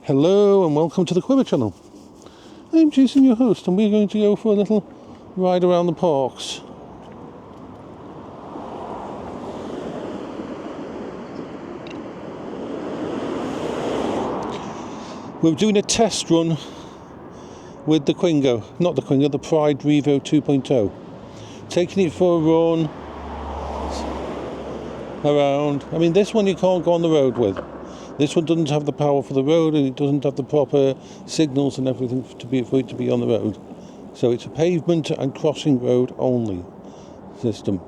Hello and welcome to the Quiver channel. I'm Jason, your host, and we're going to go for a little ride around the parks. We're doing a test run with the Quingo, not the Quingo, the Pride Revo 2.0. Taking it for a run around. I mean, this one you can't go on the road with. This one doesn't have the power for the road, and it doesn't have the proper signals and everything for it to be on the road. So it's a pavement and crossing road only system.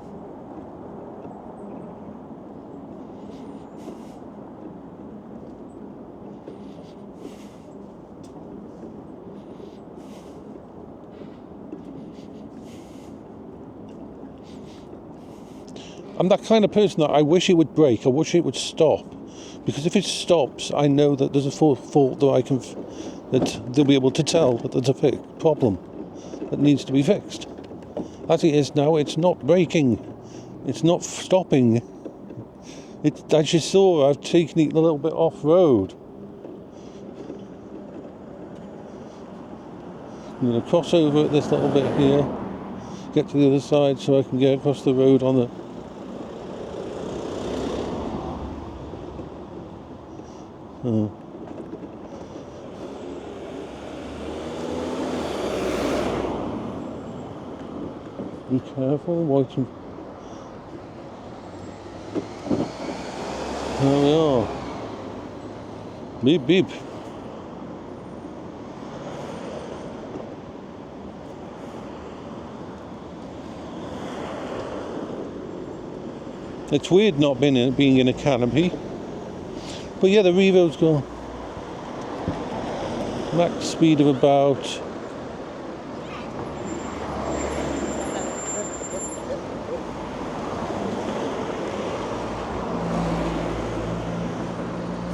I'm that kind of person that I wish it would break. I wish it would stop. Because if it stops, I know that there's a fault that they'll be able to tell that there's a problem that needs to be fixed. As it is now, it's not braking. It's not stopping. As you saw, I've taken it a little bit off-road. I'm going to cross over this little bit here, get to the other side so I can get across the road on the... Be careful, watching. There we are. Beep beep. It's weird not being in a canopy. But yeah, the Revo's got max speed of about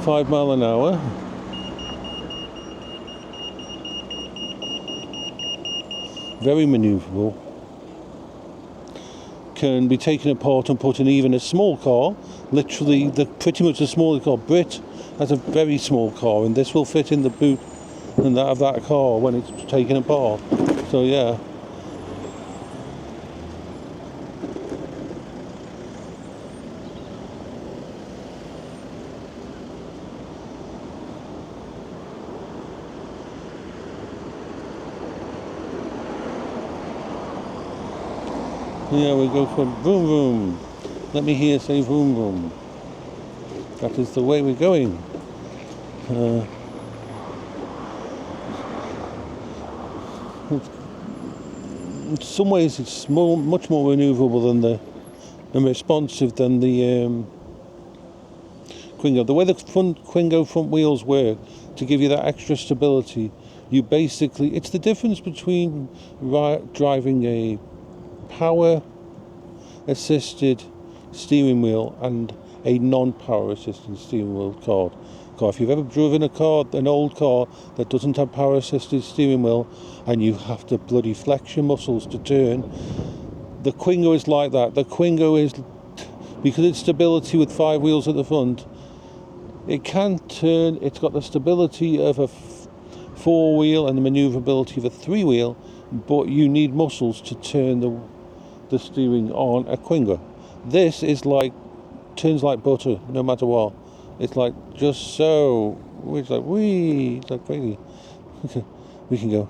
5 miles an hour. Very manoeuvrable. Can be taken apart and put in even a small car. Literally, pretty much the smallest car. Brit has a very small car, and this will fit in the boot and that of that car when it's taken apart. So yeah. Yeah, we go for vroom vroom. Let me hear say vroom vroom. That is the way we're going. In some ways, it's much more manoeuvrable and responsive than the Quingo. The way the Quingo front wheels work to give you that extra stability, you basically, it's the difference between driving a power assisted steering wheel and a non-power assisted steering wheel car. If you've ever driven an old car that doesn't have power assisted steering wheel and you have to bloody flex your muscles to turn, the Quingo is like that. The Quingo is, because it's stability with 5 wheels at the front, it can turn. It's got the stability of a 4-wheel and the manoeuvrability of a 3-wheel, but you need muscles to turn the steering on a Quingo. This is turns like butter no matter what. It's like just so. It's like wee. It's like crazy. Okay, we can go.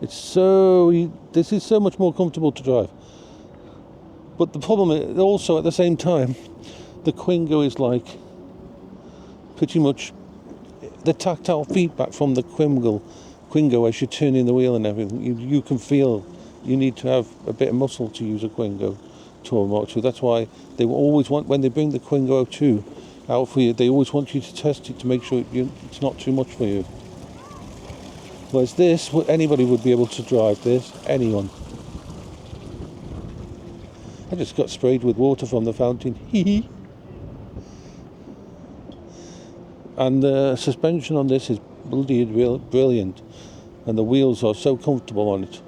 It's so. This is so much more comfortable to drive. But the problem is also at the same time, the Quingo is like pretty much the tactile feedback from the Quingo as you're turning the wheel and everything. You can feel. You need to have a bit of muscle to use a Quingo 2 or more 2. That's why they will always want, when they bring the Quingo 2 out for you, they always want you to test it to make sure it's not too much for you. Whereas this, anybody would be able to drive this. Anyone. I just got sprayed with water from the fountain. Hee. And the suspension on this is bloody brilliant. And the wheels are so comfortable on it.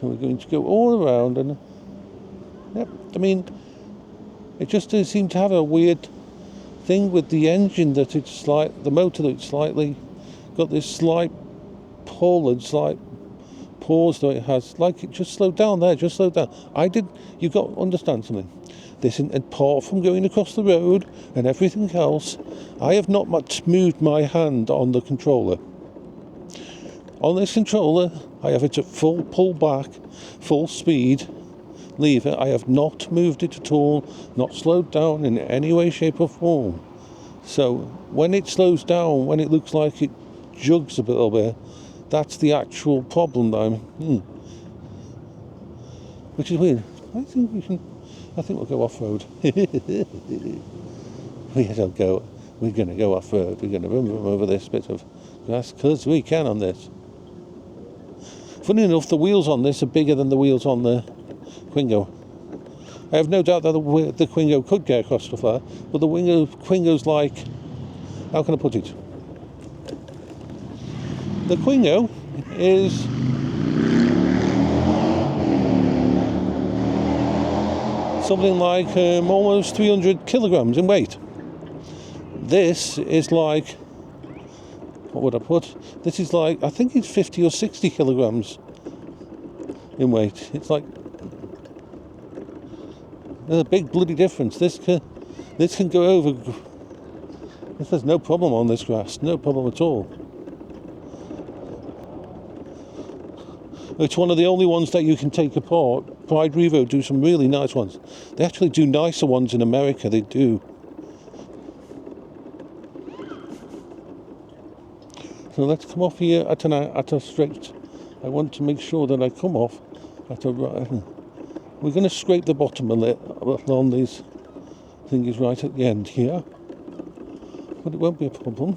So we're going to go all around and Yep. I mean, it just does seem to have a weird thing with the engine, that it's like the motor, that it's slightly got this slight pull and slight pause that it has. Like, it just slowed down there, just slowed down. You've got to understand something. This, apart from going across the road and everything else, I have not much moved my hand on the controller. On this controller, I have it at full pull back, full speed lever. I have not moved it at all, not slowed down in any way, shape or form. So when it slows down, when it looks like it jugs a little bit, that's the actual problem that which is weird. I think we'll go off-road. We're going to go off-road. We're going to run over this bit of grass because we can on this. Funny enough, the wheels on this are bigger than the wheels on the Quingo. I have no doubt that the Quingo could get across the flat, but the Quingo's like, how can I put it? The Quingo is something like almost 300 kilograms in weight. This is like, what would I put? This is like, I think it's 50 or 60 kilograms in weight. It's like, there's a big bloody difference. This can go over. There's no problem on this grass, no problem at all. It's one of the only ones that you can take apart. Pride Revo do some really nice ones. They actually do nicer ones in America, they do. So let's come off here at a straight. I want to make sure that I come off at a right. We're going to scrape the bottom a little on these thingies right at the end here. But it won't be a problem.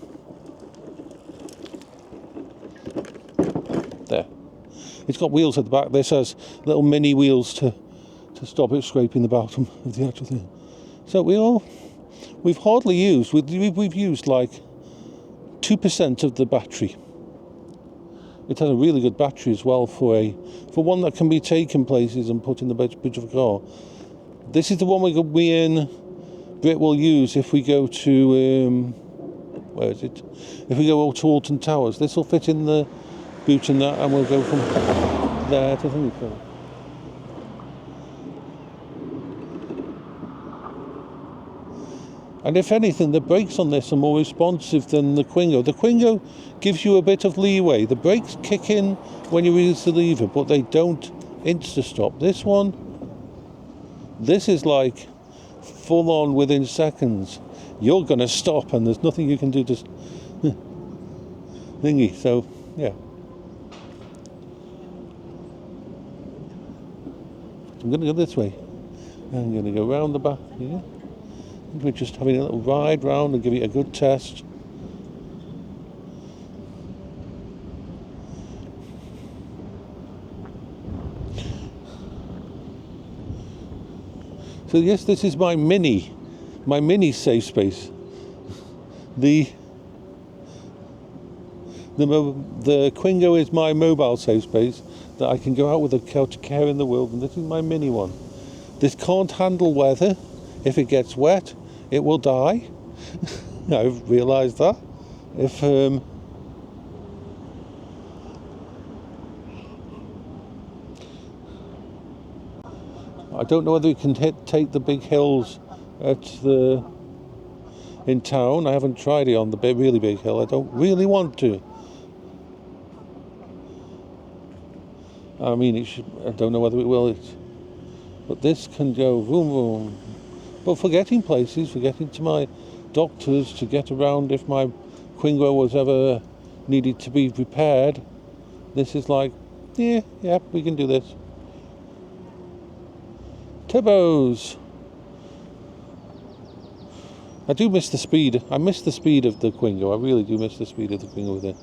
There. It's got wheels at the back. This has little mini wheels to stop it scraping the bottom of the actual thing. So we've hardly used, we've used like 2% of the battery. It has a really good battery as well for one that can be taken places and put in the boot of a car. This is the one we in Brit will use if we go to where is it? If we go to Alton Towers. This will fit in the boot and that, and we'll go from there to Mysticle. And if anything, the brakes on this are more responsive than the Quingo. The Quingo gives you a bit of leeway. The brakes kick in when you release the lever, but they don't insta-stop. This is like full on within seconds. You're going to stop and there's nothing you can do to thingy. So, yeah. I'm going to go this way. I'm going to go round the back here. We're just having a little ride round and give it a good test. So yes, this is my mini safe space. The Quingo is my mobile safe space that I can go out with a couch care in the world, and this is my mini one. This can't handle weather. If it gets wet, it will die. I've realised that. If I don't know whether it can take the big hills in town. I haven't tried it on the really big hill. I don't really want to. I mean, I don't know whether it will. But this can go vroom vroom. But for getting places, for getting to my doctors, to get around if my Quingo was ever needed to be repaired, this is like, yeah, we can do this. Turbos. I do miss the speed. I miss the speed of the Quingo. I really do miss the speed of the Quingo with it.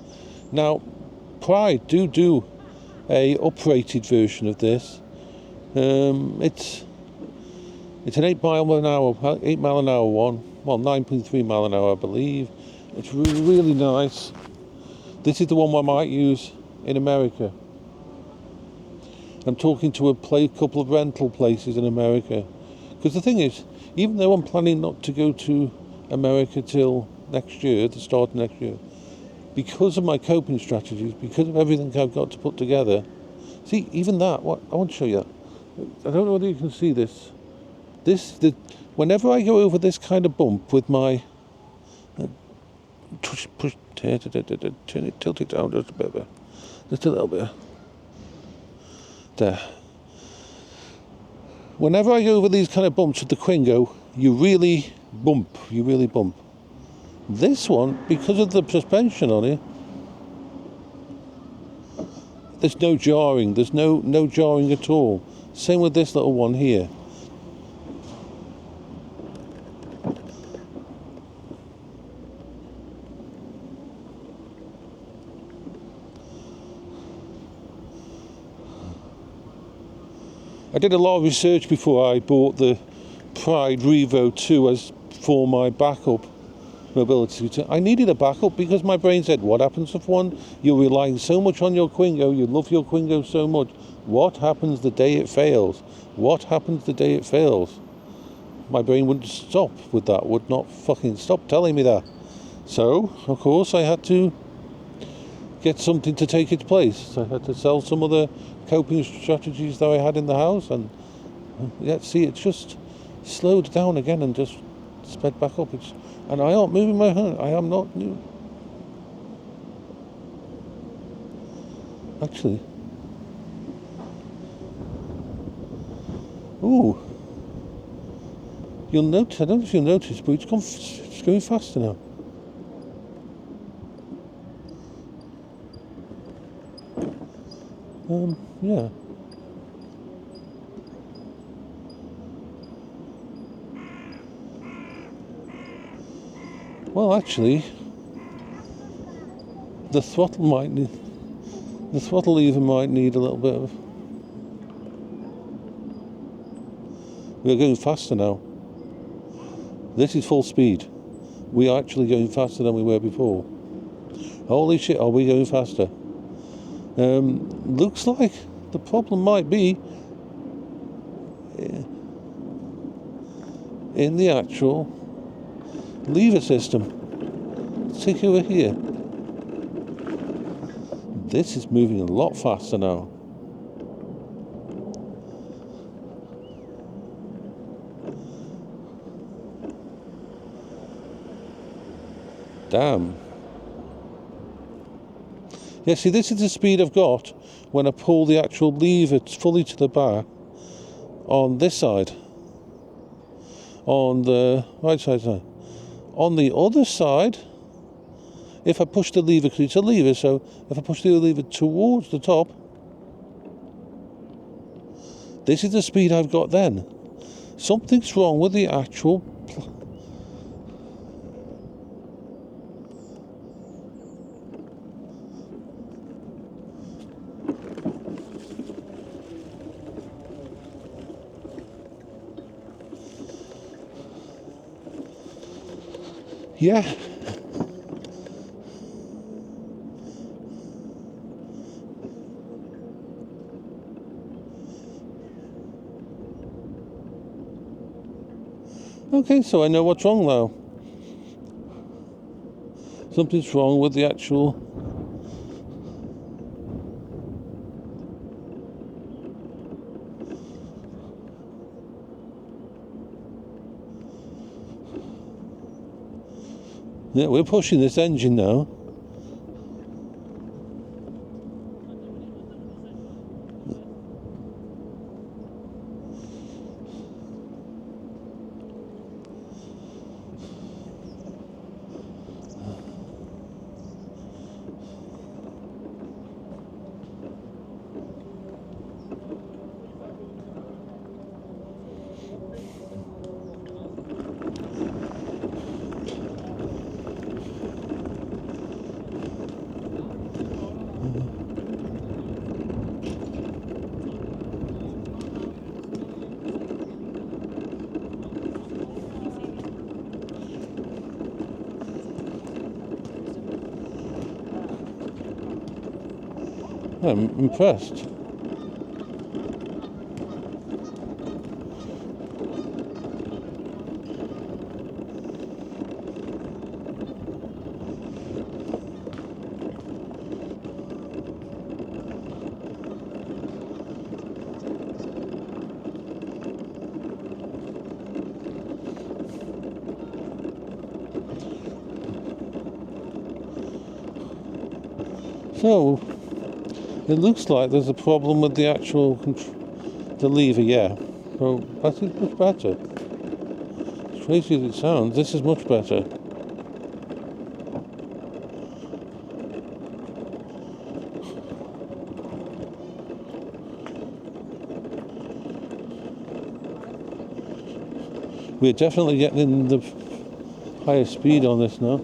Now, Pride do a uprated version of this. It's an 8 mile an hour one. Well, 9.3 mile an hour, I believe. It's really nice. This is the one I might use in America. I'm talking to a couple of rental places in America. Because the thing is, even though I'm planning not to go to America till next year, the start of next year, because of my coping strategies, because of everything I've got to put together. See, even that, what I want to show you that. I don't know whether you can see this. Whenever I go over this kind of bump with my push, turn it, tilt it down just a bit, just a little bit. There. Whenever I go over these kind of bumps with the Quingo, you really bump. This one, because of the suspension on it, there's no jarring. There's no jarring at all. Same with this little one here. I did a lot of research before I bought the Pride Revo 2 as for my backup mobility scooter. I needed a backup because my brain said, what happens if one, you're relying so much on your Quingo, you love your Quingo so much, what happens the day it fails? What happens the day it fails? My brain wouldn't stop with that, would not fucking stop telling me that. So, of course, I had to get something to take its place. I had to sell some of the coping strategies that I had in the house, and yeah, see, it's just slowed down again and just sped back up. And I aren't moving my hand. I am not new. Actually, ooh, you'll notice. I don't know if you'll notice, but it's going faster now. Yeah. Well, actually, the throttle lever might need a little bit of. We're going faster now. This is full speed. We are actually going faster than we were before. Holy shit, are we going faster? Looks like the problem might be in the actual lever system. Let's take it over here. This is moving a lot faster now. Damn. Yeah, see, this is the speed I've got when I pull the actual lever fully to the bar on this side. On the right side. On the other side, if I push the lever, because it's a lever, so if I push the lever towards the top, this is the speed I've got then. Something's wrong with the actual yeah. Okay, so I know what's wrong now. Something's wrong with the actual yeah, we're pushing this engine now. I'm impressed. So it looks like there's a problem with the actual the lever, yeah. So that is much better. As crazy as it sounds, this is much better. We're definitely getting the higher speed on this now.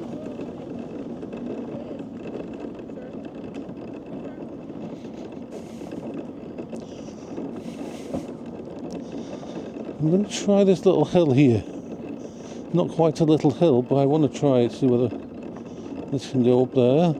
I'm going to try this little hill here. Not quite a little hill, but I want to try it, see whether this can go up there.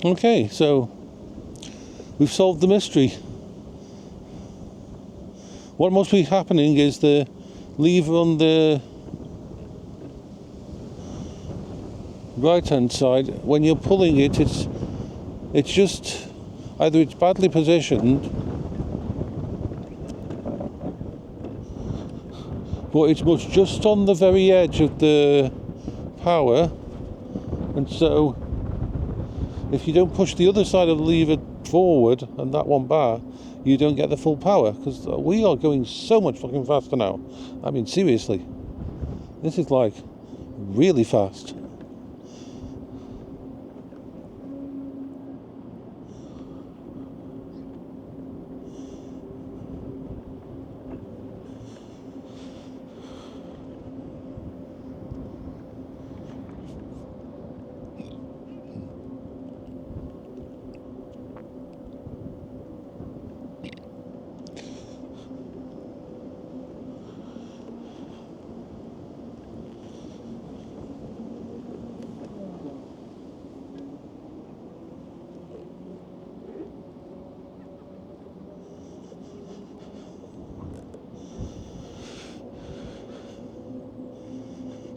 Okay, so we've solved the mystery. What must be happening is the lever on the right hand side, when you're pulling it, it's just either it's badly positioned, but it's just on the very edge of the power, and so if you don't push the other side of the lever forward and that one back, you don't get the full power, because we are going so much fucking faster now. I mean, seriously, this is like really fast.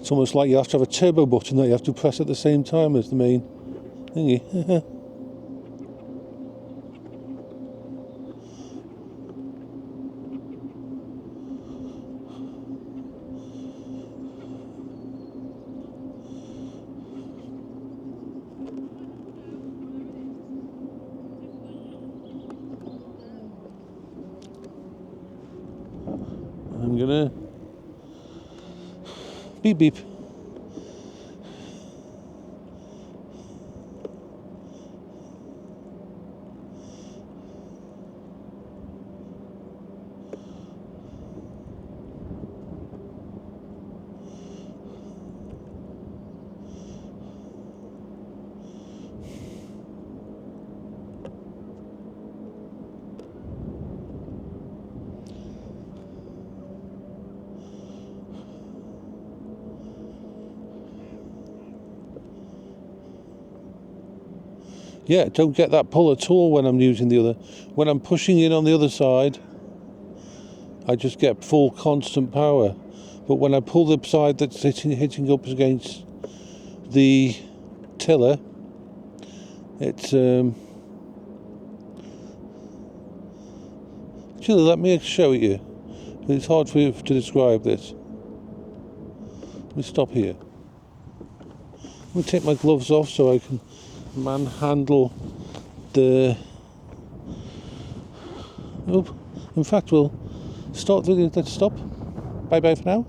It's almost like you have to have a turbo button that you have to press at the same time as the main thingy. I'm gonna beep beep. Yeah, don't get that pull at all when I'm using the other. When I'm pushing in on the other side, I just get full constant power. But when I pull the side that's hitting up against the tiller, it's actually, let me show it you. It's hard for you to describe this. Let me stop here. Let me take my gloves off so I can manhandle the... Oh, in fact, we'll start the... Let's stop. Bye bye for now.